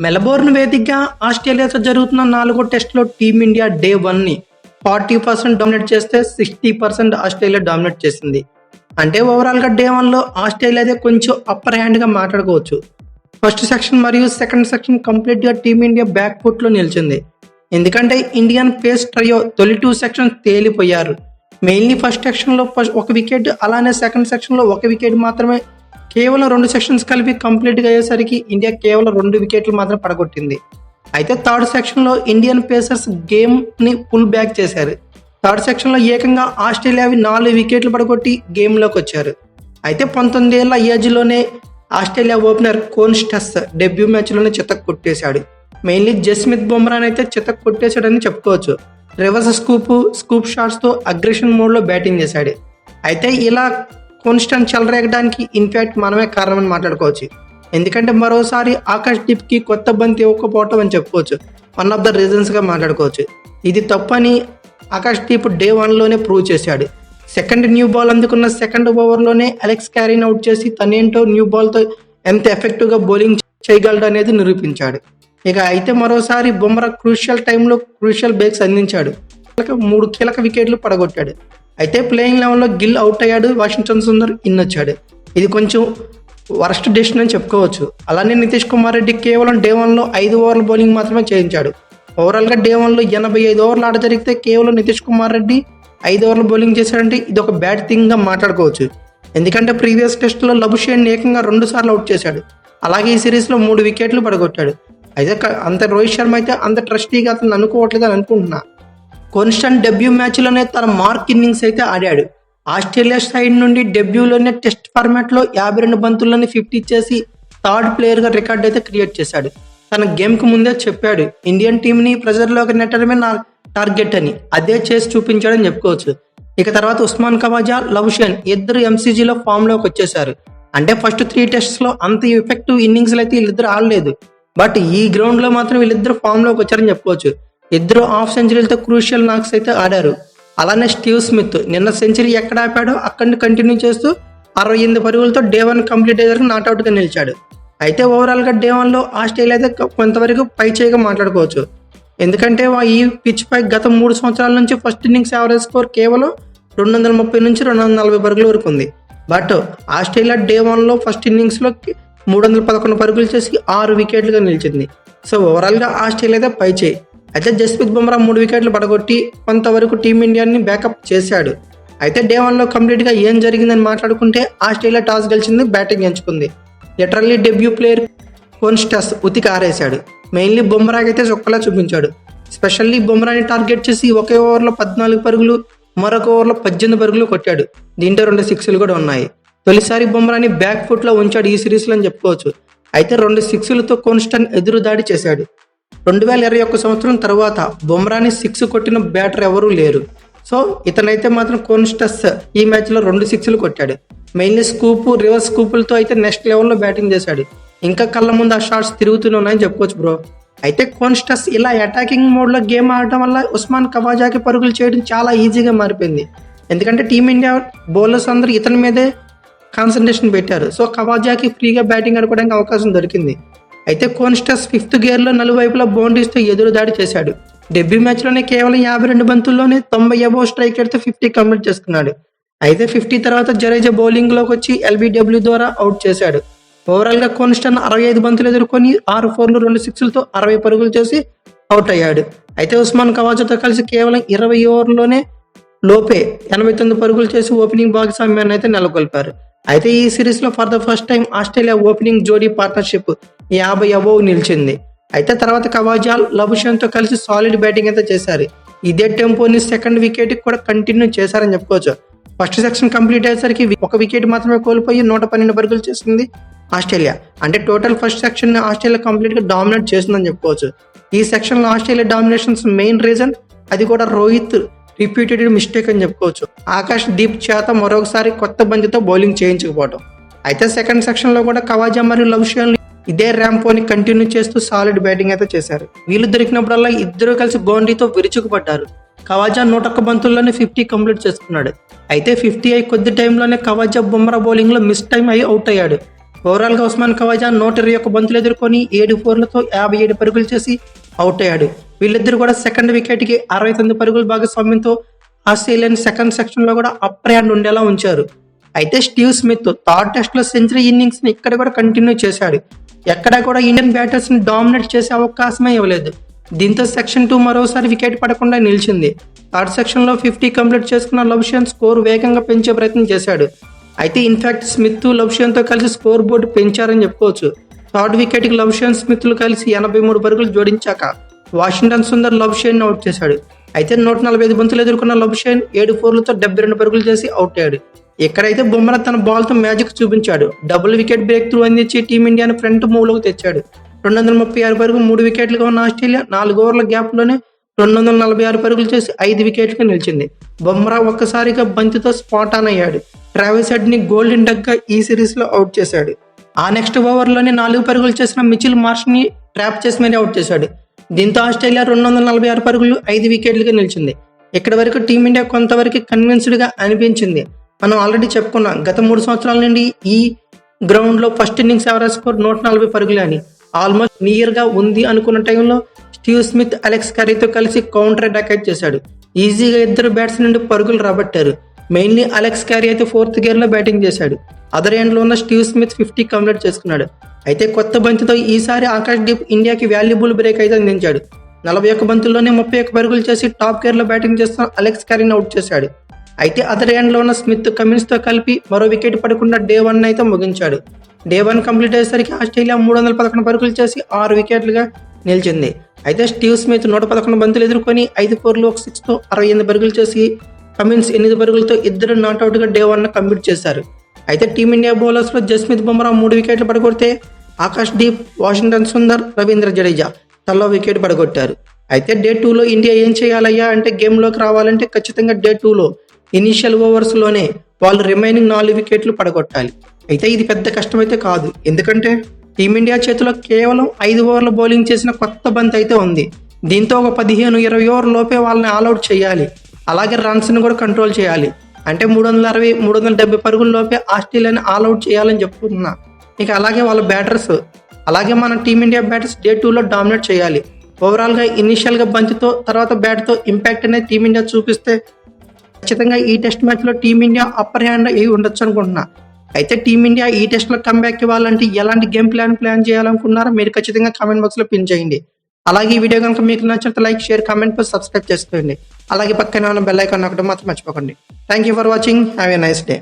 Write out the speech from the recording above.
Melbourne వేదికగా ఆస్ట్రేలియాతో జరుగుతున్న 4వ టెస్టులో టీమిండియా డే 1ని 40% డామినేట్ చేస్తే 60% ఆస్ట్రేలియా డామినేట్ చేసింది. అంటే ఓవరాల్గా డే 1లో ఆస్ట్రేలియాదే కొంచెం అప్పర్ హ్యాండ్గా మాట్లాడుకోవచ్చు. ఫస్ట్ సెక్షన్ మరియు సెకండ్ సెక్షన్ కంప్లీట్గా టీమిండియా బ్యాక్ ఫుట్లో నిలిచింది. ఎందుకంటే ఇండియన్ పేస్ ట్రయో తొలి 2 సెక్షన్స్ తేలిపోయారు. మెయిన్లీ ఫస్ట్ సెక్షన్లో ఒక వికెట్, అలానే సెకండ్ సెక్షన్లో ఒక వికెట్ మాత్రమే. కేవలం 2 సెక్షన్స్ కలిపి కంప్లీట్గా అయ్యేసరికి ఇండియా కేవలం 2 వికెట్లు మాత్రం పడగొట్టింది. అయితే థర్డ్ సెక్షన్లో ఇండియన్ పేసర్స్ గేమ్ని పుల్ బ్యాక్ చేశారు. థర్డ్ సెక్షన్లో ఏకంగా ఆస్ట్రేలియావి 4 వికెట్లు పడగొట్టి గేమ్లోకి వచ్చారు. అయితే 19 ఏళ్ల ఏజ్లోనే ఆస్ట్రేలియా ఓపెనర్ కోన్ స్టస్ డెబ్యూ మ్యాచ్లోనే చితక్ కొట్టేశాడు. మెయిన్లీ జస్మిత్ బుమ్రాన్ అయితే చితక్ కొట్టేశాడని చెప్పుకోవచ్చు. రివర్స్ స్కూప్ షాట్స్తో అగ్రెషన్ మోడ్లో బ్యాటింగ్ చేశాడు. అయితే ఇలా కాన్స్టెంట్ చెలరేగడానికి ఇన్ఫాక్ట్ మనమే కారణమని మాట్లాడుకోవచ్చు. ఎందుకంటే మరోసారి ఆకాష్ దీప్కి కొత్త బంతి ఇవ్వకపోవటం అని చెప్పుకోవచ్చు. వన్ ఆఫ్ ద రీజన్స్గా మాట్లాడుకోవచ్చు. ఇది తప్పని ఆకాష్ దీప్ డే 1లోనే ప్రూవ్ చేశాడు. సెకండ్ న్యూ బాల్ అందుకున్న సెకండ్ ఓవర్లోనే అలెక్స్ క్యారీని అవుట్ చేసి తనేంటో న్యూ బాల్తో ఎంత ఎఫెక్టివ్గా బౌలింగ్ చేయగలడు అనేది నిరూపించాడు. ఇక అయితే మరోసారి బుమ్రా క్రూషియల్ టైంలో క్రూషియల్ బ్రేక్స్ అందించాడు. 3 కీలక వికెట్లు పడగొట్టాడు. అయితే ప్లేయింగ్ లెవెల్లో గిల్ అవుట్ అయ్యాడు, వాషింగ్టన్ సుందర్ ఇన్ వచ్చాడు. ఇది కొంచెం వరస్ట్ డెసిషన్ అని చెప్పుకోవచ్చు. అలానే నితీష్ కుమార్ రెడ్డి కేవలం డే 1లో 5 ఓవర్ల బౌలింగ్ మాత్రమే చేయించాడు. ఓవరాల్గా డే 1లో 85 ఓవర్లు ఆట జరిగితే కేవలం నితీష్ కుమార్ రెడ్డి 5 ఓవర్ల బౌలింగ్ చేశాడంటే ఇది ఒక బ్యాడ్ థింగ్గా మాట్లాడుకోవచ్చు. ఎందుకంటే ప్రీవియస్ టెస్ట్లో లబుషేన్ ఏకంగా 2 సార్లు అవుట్ చేశాడు. అలాగే ఈ సిరీస్లో 3 వికెట్లు పడగొట్టాడు. అయితే అంత రోహిత్ శర్మ అయితే అంత ట్రస్టీగా అతను అనుకోవట్లేదు అని అనుకుంటున్నా. కాన్స్టెంట్ డెబ్యూ మ్యాచ్లోనే తన మార్క్ ఇన్నింగ్స్ అయితే ఆడాడు. ఆస్ట్రేలియా సైడ్ నుండి డెబ్యూలోనే టెస్ట్ ఫార్మాట్లో 52 బంతుల్లోనే 50 చేసి థర్డ్ ప్లేయర్గా రికార్డ్ అయితే క్రియేట్ చేశాడు. తన గేమ్కి ముందే చెప్పాడు ఇండియన్ టీంని ప్రెజర్లోకి నెట్టడమే నా టార్గెట్ అని. అదే చేసి చూపించాడని చెప్పుకోవచ్చు. ఇక తర్వాత ఉస్మాన్ ఖవాజా, లబుషేన్ ఇద్దరు ఎంసీజీలో ఫామ్లోకి వచ్చేసారు. అంటే ఫస్ట్ 3 టెస్ట్స్లో అంత ఎఫెక్టివ్ ఇన్నింగ్స్లో అయితే వీళ్ళిద్దరు ఆడలేదు. బట్ ఈ గ్రౌండ్లో మాత్రం వీళ్ళిద్దరు ఫామ్లోకి వచ్చారని చెప్పుకోవచ్చు. ఇద్దరు హాఫ్ సెంచరీలతో క్రూషియల్ నాక్స్ అయితే ఆడారు. అలానే స్టీవ్ స్మిత్ నిన్న సెంచరీ ఎక్కడ ఆపాడో అక్కడిని కంటిన్యూ చేస్తూ 68 పరుగులతో డే 1 కంప్లీట్ అయ్యేసరికి నాట్అవుట్గా నిలిచాడు. అయితే ఓవరాల్గా డే 1లో ఆస్ట్రేలియా అయితే కొంతవరకు పై చేయగా మాట్లాడుకోవచ్చు. ఎందుకంటే ఈ పిచ్ పై గత 3 సంవత్సరాల నుంచి ఫస్ట్ ఇన్నింగ్స్ యావరేజ్ స్కోర్ కేవలం 230 నుంచి 240 పరుగుల వరకు ఉంది. బట్ ఆస్ట్రేలియా డే 1లో ఫస్ట్ ఇన్నింగ్స్లో 311 పరుగులు చేసి 6 వికెట్లుగా నిలిచింది. సో ఓవరాల్గా ఆస్ట్రేలియా పై చేయి. అయితే జస్ప్రీత్ బుమ్రా 3 వికెట్లు పడగొట్టి కొంతవరకు టీమిండియాని బ్యాకప్ చేశాడు. అయితే డే 1లో కంప్లీట్గా ఏం జరిగిందని మాట్లాడుకుంటే ఆస్ట్రేలియా టాస్ గెలిచింది, బ్యాటింగ్ ఎంచుకుంది. Literally debut player Konstas ఉతికి ఆరేశాడు. మెయిన్లీ బుమ్రాకి అయితే చొక్కలా చూపించాడు. స్పెషల్లీ బుమ్రాని టార్గెట్ చేసి ఒకే ఓవర్లో 14 పరుగులు, మరొక ఓవర్లో 18 పరుగులు కొట్టాడు. దీంట్లో 2 సిక్స్లు కూడా ఉన్నాయి. తొలిసారి బుమ్రాని బ్యాక్ ఫుట్లో ఉంచాడు ఈ సిరీస్లో అని చెప్పుకోవచ్చు. అయితే 2 సిక్స్లతో కాన్స్టెంట్ ఎదురు దాడి చేశాడు. 2021 సంవత్సరం తర్వాత బుమ్రాని 6 కొట్టిన బ్యాటర్ ఎవరూ లేరు. సో ఇతనైతే మాత్రం కాన్స్టెస్ ఈ మ్యాచ్లో 2 సిక్స్లు కొట్టాడు. మెయిన్లీ రివర్స్ స్కూపులతో అయితే నెక్స్ట్ లెవెల్లో బ్యాటింగ్ చేశాడు. ఇంకా కళ్ళ ముందు ఆ షాట్స్ తిరుగుతూనే ఉన్నాయని చెప్పుకోవచ్చు బ్రో. అయితే కాన్స్టెస్ ఇలా అటాకింగ్ మోడ్లో గేమ్ ఆడటం వల్ల ఉస్మాన్ ఖవాజాకి పరుగులు చేయడం చాలా ఈజీగా మారిపోయింది. ఎందుకంటే టీమిండియా బౌలర్స్ అందరూ ఇతని మీదే కాన్సన్ట్రేషన్ పెట్టారు. సో ఖవాజాకి ఫ్రీగా బ్యాటింగ్ ఆడుకోవడానికి అవకాశం దొరికింది. అయితే కాన్స్టెస్ 5th గేర్లో నలువైపులా బౌండరీస్తో ఎదురు దాడి చేశాడు. డెబ్యూ మ్యాచ్లోనే కేవలం 52 బంతుల్లోనే 90 అబోవ్ స్ట్రైక్ రేట్తో 50 కంప్లీట్ చేసుకున్నాడు. అయితే 50 తర్వాత జడేజా బౌలింగ్లోకి వచ్చి ఎల్బీడబ్ల్యూ ద్వారా అవుట్ చేశాడు. ఓవరాల్గా కాన్స్టెంట్ 65 బంతులు ఎదుర్కొని 6 ఫోర్లు 2 సిక్స్లతో 60 పరుగులు చేసి అవుట్ అయ్యాడు. అయితే ఉస్మాన్ ఖవాజాతో కలిసి కేవలం 20 ఓవర్లోనే లోపే 89 పరుగులు చేసి ఓపెనింగ్ భాగస్వామ్యాన్ని అయితే నెలకొల్పారు. అయితే ఈ సిరీస్లో for the first time Australia opening జోడీ పార్ట్నర్షిప్ 50 అబోవ్ నిలిచింది. అయితే తర్వాత ఖవాజా, లబుషేన్తో కలిసి సాలిడ్ బ్యాటింగ్ అయితే చేశారు. ఇదే టెంపోని సెకండ్ వికెట్ కూడా కంటిన్యూ చేశారని చెప్పుకోవచ్చు. ఫస్ట్ సెక్షన్ కంప్లీట్ అయ్యేసరికి 1 వికెట్ మాత్రమే కోల్పోయి 112 పరుగులు చేసింది ఆస్ట్రేలియా. అంటే టోటల్ ఫస్ట్ సెక్షన్ ఆస్ట్రేలియా కంప్లీట్గా డామినేట్ చేసిందని చెప్పుకోవచ్చు. ఈ సెక్షన్లో ఆస్ట్రేలియా డామినేషన్స్ మెయిన్ రీజన్ అది కూడా రోహిత్ రిపీటెడ్ మిస్టేక్ అని చెప్పుకోవచ్చు. ఆకాష్ దీప్ చేత మరొకసారి కొత్త బంతితో బౌలింగ్ చేయించకపోవడం. అయితే సెకండ్ సెక్షన్లో కూడా ఖవాజా మరియు లబుషేన్ ఇదే ర్యాంపోని కంటిన్యూ చేస్తూ సాలిడ్ బ్యాటింగ్ అయితే చేశారు. వీళ్ళు దొరికినప్పుడల్లా ఇద్దరు కలిసి బౌండరీతో విరుచుకుపడ్డారు. ఖవాజా 101 బంతుల్లోనే 50 కంప్లీట్ చేసుకున్నాడు. అయితే 50 అయి కొద్ది టైంలోనే ఖవాజా బుమ్రా బౌలింగ్లో మిస్ టైం అయి అవుట్ అయ్యాడు. ఓవరాల్గా ఉస్మాన్ ఖవాజా 121 బంతులు ఎదుర్కొని 7 4లతో 57 పరుగులు చేసి అవుట్ అయ్యాడు. వీళ్ళిద్దరు కూడా సెకండ్ వికెట్కి 69 పరుగుల భాగస్వామ్యంతో ఆస్ట్రేలియన్ సెకండ్ సెక్షన్లో కూడా అప్పర్ హ్యాండ్ ఉండేలా ఉంచారు. అయితే స్టీవ్ స్మిత్ థర్డ్ టెస్ట్లో సెంచరీ ఇన్నింగ్స్ ని ఇక్కడ కూడా కంటిన్యూ చేశాడు. ఎక్కడా కూడా ఇండియన్ బ్యాటర్స్ ని డామినేట్ చేసే అవకాశమే ఇవ్వలేదు. దీంతో సెక్షన్ 2 మరోసారి వికెట్ పడకుండా నిలిచింది. థర్డ్ సెక్షన్ లో 50 కంప్లీట్ చేసుకున్న లబ్షన్ స్కోర్ వేగంగా పెంచే ప్రయత్నం చేశాడు. అయితే ఇన్ఫాక్ట్ స్మిత్ లబ్షన్ తో కలిసి స్కోర్ బోర్డు పెంచారని చెప్పుకోవచ్చు. థర్డ్ వికెట్ కి లబ్షన్ స్మిత్ లు కలిసి 83 పరుగులు జోడించాక వాషింగ్టన్ సుందర్ లబ్షన్ అవుట్ చేశాడు. అయితే 145 బంతులు ఎదుర్కొన్న లబ్షన్ 7 4లతో 72 పరుగులు చేసి అవుట్ అయ్యాడు. ఎక్కడైతే బుమ్రా తన బాల్ తో మ్యాజిక్ చూపించాడు. డబుల్ వికెట్ బ్రేక్ త్రూ అందించి టీమిండియాను ఫ్రంట్ మూవ్ లోకి తెచ్చాడు. 236 పరుగులు 3 వికెట్లుగా ఉన్న ఆస్ట్రేలియా 4 ఓవర్ల గ్యాప్ లోనే 246 పరుగులు చేసి 5 వికెట్లుగా నిలిచింది. బుమ్రా ఒక్కసారిగా బంతితో స్పాట్ ఆన్ అయ్యాడు. ట్రావిస్ హెడ్ ని గోల్డెన్ డక్ గా ఈ సిరీస్ లో అవుట్ చేశాడు. ఆ నెక్స్ట్ ఓవర్ లోనే 4 పరుగులు చేసిన మిచిల్ మార్ష్ ని ట్రాప్ చేసి మరీ అవుట్ చేశాడు. దీంతో ఆస్ట్రేలియా 246 పరుగులు 5 వికెట్లుగా నిలిచింది. ఇక్కడ వరకు టీమిండియా కొంతవరకు కన్విన్స్డ్ గా అనిపించింది. మనం ఆల్రెడీ చెప్పుకున్నాం గత 3 సంవత్సరాల నుండి ఈ గ్రౌండ్ లో ఫస్ట్ ఇన్నింగ్స్ ఎవరేజ్ స్కోర్ 140 పరుగులే అని. ఆల్మోస్ట్ నియర్ గా ఉంది అనుకున్న టైంలో స్టీవ్ స్మిత్ అలెక్స్ కర్రీతో కలిసి కౌంటర్ అటాక్ చేశాడు. ఈజీగా ఇద్దరు బ్యాట్స్ నుండి పరుగులు రాబట్టారు. మెయిన్లీ అలెక్స్ క్యారీ అయితే 4th గేర్ లో బ్యాటింగ్ చేశాడు. అదర్ ఎండ్ లో ఉన్న స్టీవ్ స్మిత్ 50 కంప్లీట్ చేసుకున్నాడు. అయితే కొత్త బంతితో ఈసారి ఆకాష్ దీప్ ఇండియాకి వాల్యుబుల్ బ్రేక్ అయితే అందించాడు. 41 బంతుల్లోనే 31 పరుగులు చేసి టాప్ గేర్ లో బ్యాటింగ్ చేస్తున్న అలెక్స్ క్యారీని అవుట్ చేశాడు. అయితే అదర్ ఎండ్ లో ఉన్న స్మిత్ కమిన్స్ తో కలిపి మరో వికెట్ పడకుండా డే 1 అయితే ముగించాడు. డే 1 కంప్లీట్ అయ్యేసరికి ఆస్ట్రేలియా 311 పరుగులు చేసి 6 వికెట్లుగా నిలిచింది. అయితే స్టీవ్ స్మిత్ 111 బంతులు ఎదుర్కొని 5 4లు 1 6తో 68 పరుగులు చేసి కమిన్స్ 8 పరుగులతో ఇద్దరు నాట్అవుట్ గా డే 1 కంప్లీట్ చేశారు. అయితే టీమిండియా బౌలర్స్ లో జస్మిత్ బుమ్రా 3 వికెట్లు పడగొడితే ఆకాష్ దీప్, వాషింగ్టన్ సుందర్, రవీంద్ర జడేజా తలో వికెట్ పడగొట్టారు. అయితే డే 2లో ఇండియా ఏం చేయాలయ్యా అంటే గేమ్ లోకి రావాలంటే ఖచ్చితంగా డే 2లో ఇనిషియల్ ఓవర్స్ లోనే వాళ్ళు రిమైనింగ్ 4 వికెట్లు పడగొట్టాలి. అయితే ఇది పెద్ద కష్టమైతే కాదు. ఎందుకంటే టీమిండియా చేతిలో కేవలం 5 ఓవర్ల బౌలింగ్ చేసిన కొత్త బంతి అయితే ఉంది. దీంతో ఒక 15-20 ఓవర్ లోపే వాళ్ళని ఆల్అౌట్ చేయాలి. అలాగే రన్స్ ని కూడా కంట్రోల్ చేయాలి. అంటే 360-370 పరుగుల లోపే ఆస్ట్రేలియాని ఆల్అౌట్ చేయాలని చెప్పుకుంటున్నా. ఇక అలాగే వాళ్ళ బ్యాటర్స్, అలాగే మన టీమిండియా బ్యాటర్స్ డే 2లో డామినేట్ చేయాలి. ఓవరాల్ గా ఇనిషియల్ గా బంతితో తర్వాత బ్యాట్ తో ఇంపాక్ట్ అనేది టీమిండియా చూపిస్తే ఖచ్చితంగా ఈ టెస్ట్ మ్యాచ్ లో టీమిండియా అప్పర్ హ్యాండ్ అయి ఉండొచ్చు అనుకుంటున్నా. అయితే టీమిండియా ఈ టెస్ట్ లో కంబ్యాక్ ఇవ్వాలంటే ఎలాంటి గేమ్ ప్లాన్ చేయాలనుకున్నారో మీరు ఖచ్చితంగా కామెంట్ బాక్స్ లో పిన్ చేయండి. అలాగే ఈ వీడియో కనుక మీకు నచ్చితే లైక్, షేర్, కామెంట్, సబ్స్క్రైబ్ చేసుకోండి. అలాగే పక్కనే ఉన్న బెల్ ఐకాన్ నొక్కడం మాత్రం మర్చిపోకండి. Thank you for watching. Have a nice day.